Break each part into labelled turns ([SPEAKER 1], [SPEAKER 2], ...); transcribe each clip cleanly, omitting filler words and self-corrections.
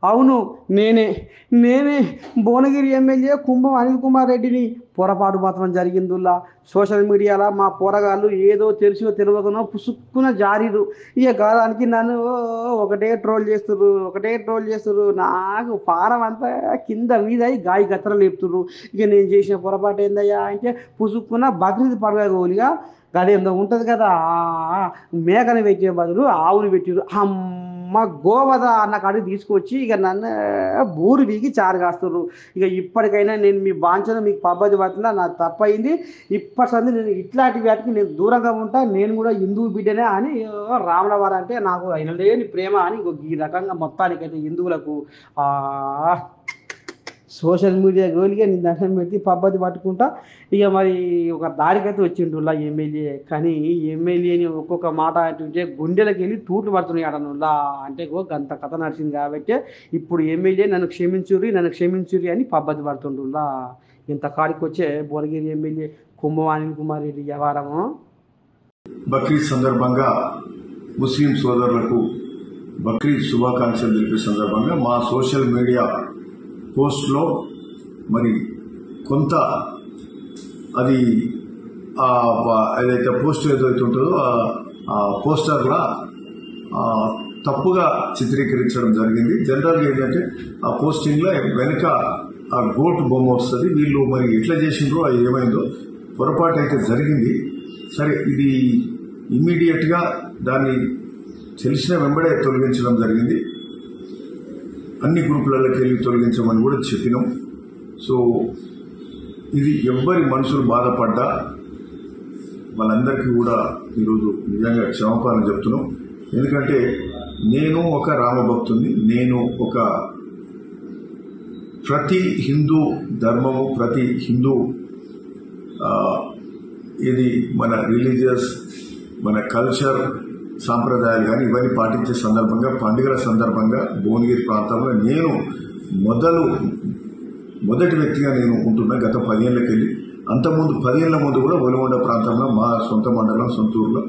[SPEAKER 1] అవును, నేనే నేనే భువనగిరి ఎమ్మెల్యే కుంభం అనిల్ కుమార్ రెడ్డిని. పొరపాటు మాత్రం జరిగిందిలా. సోషల్ మీడియాలో మా పోరగాళ్ళు ఏదో తెలిసో తెలియకనో పుసుక్కున జారీరు. ఇక కాదానికి నన్ను ఒకటే ట్రోల్ చేస్తుర్రు. నాకు పారం అంతా కింద మీద గాయ గత్తర లేపుతుర్రు. ఇక నేను చేసిన పొరపాటు ఏందయ్యా అంటే పుసుక్కున బక్రీద్ పండుగ గోలిగా అదేందో ఉంటుంది కదా, మేకని పెట్టే బదులు ఆవుని పెట్టిరు. అమ్మ గోవద అన్న కాడికి తీసుకొచ్చి ఇక నన్ను బూరు బీగి చారు కాస్తుర్రు. ఇక ఇప్పటికైనా నేను మీ బాంచను మీకు పబ్బది పడుతున్నా, నాకు తప్పయింది. ఇప్పటి సంది నేను ఇట్లాంటి వాటికి నేను దూరంగా ఉంటా. నేను కూడా హిందువు బిడ్డనే అని రాముల వారు అంటే నాకు ఆయన లేని ప్రేమ అని ఈ రకంగా మొత్తానికైతే హిందువులకు ఆ సోషల్ మీడియా గోలిగా నేను దండం పెట్టి పబ్బతి పట్టుకుంటా. ఇక మరి ఒక దారికైతే వచ్చిండులా ఎమ్మెల్యే. కానీ ఎమ్మెల్యేని ఒక్కొక్క మాట అంటుంటే గుండెలకు వెళ్ళి తూట్లు పడుతున్నాయి అడనులా. అంటే గంత కథ నడిచింది కాబట్టి ఇప్పుడు ఎమ్మెల్యే నన్ను క్షమించురి అని పబ్బతి పడుతుండులా. ఇంత కాడికి వచ్చే భువనగిరి ఎమ్మెల్యే కుంభం అనిల్ కుమార్ రెడ్డి వ్యవహారము.
[SPEAKER 2] బక్రీద్ సందర్భంగా ముస్లిం సోదరులకు బక్రీద్ శుభాకాంక్షలు తెలిపే సందర్భంగా మా సోషల్ మీడియా పోస్ట్లో మరి కొంత అది ఏదైతే పోస్ట్ ఏదైతే ఉంటుందో ఆ పోస్టర్లా తప్పుగా చిత్రీకరించడం జరిగింది. జనరల్గా ఏంటంటే ఆ పోస్టింగ్లో వెనుక ఆ గోట్ బొమ్మ వస్తుంది. వీళ్ళు మరి ఎట్లా చేసిండ్రో అది ఏమైందో పొరపాటు అయితే జరిగింది. సరే, ఇది ఇమ్మీడియట్గా దాన్ని తెలిసిన వెంబడే తొలగించడం జరిగింది. అన్ని గ్రూపులలోకి వెళ్ళి తొలగించమని కూడా చెప్పినాం. సో ఇది ఎవ్వరి మనసులు బాధపడ్డా వాళ్ళందరికీ కూడా ఈరోజు నిజంగా క్షమాపణ చెప్తున్నాం. ఎందుకంటే నేను ఒక రామభక్తుని, నేను ఒక ప్రతి హిందూ ధర్మము, ప్రతి హిందూ ఇది మన రిలీజియస్, మన కల్చర్, సాంప్రదాయాలు కానీ ఇవన్నీ పాటించే సందర్భంగా, పండుగల సందర్భంగా భువనగిరి ప్రాంతంలో నేను మొదటి వ్యక్తిగా నేను ఉంటున్నా. గత 10 ఏళ్ళకి వెళ్ళి అంతకుముందు 10 ఏళ్ల ముందు కూడా ఒలిగొండ ప్రాంతంలో మా సొంత మండలం సొంతూరులో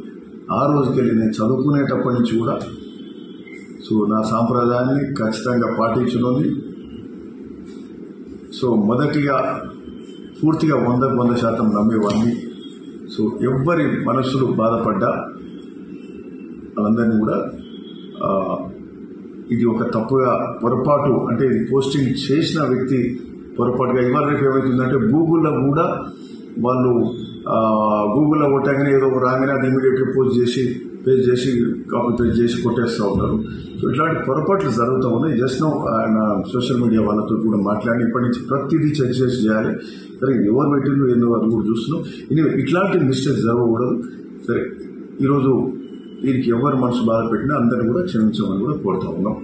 [SPEAKER 2] ఆ రోజుకి వెళ్ళి నేను చదువుకునేటప్పటి నుంచి కూడా సో నా సాంప్రదాయాన్ని ఖచ్చితంగా పాటించుకుంది. సో మొదటిగా పూర్తిగా 100% నమ్మేవాడిని. సో ఎవ్వరి మనసులు బాధపడ్డా వాళ్ళందరినీ కూడా ఇది ఒక తప్పుగా పొరపాటు, అంటే ఇది పోస్టింగ్ చేసిన వ్యక్తి పొరపాటుగా ఇవాళ రేపు ఏమవుతుందంటే గూగుల్లో కూడా వాళ్ళు గూగుల్లో కొట్టగానే ఏదో రాగానే అది ఇమీడియట్గా పేజ్ చేసి కాపీ పేస్ట్ చేసి కొట్టేస్తూ ఉంటారు. సో ఇట్లాంటి పొరపాట్లు జరుగుతూ ఉన్నాయి. జస్ట్ నో ఆయన సోషల్ మీడియా వాళ్ళతో కూడా మాట్లాడి ఇప్పటి నుంచి ప్రతిదీ చెక్ చేసి చేయాలి. సరే, ఎవరు పెట్టిందో ఏందో అది కూడా చూస్తున్నాం. ఇట్లాంటి మిస్టేక్స్ జరగకూడదు. సరే, ఈరోజు వీరికి ఎవరు మనసు బాధ పెట్టినా అందరినీ కూడా క్షమించమని కూడా కోరుతా ఉన్నాం.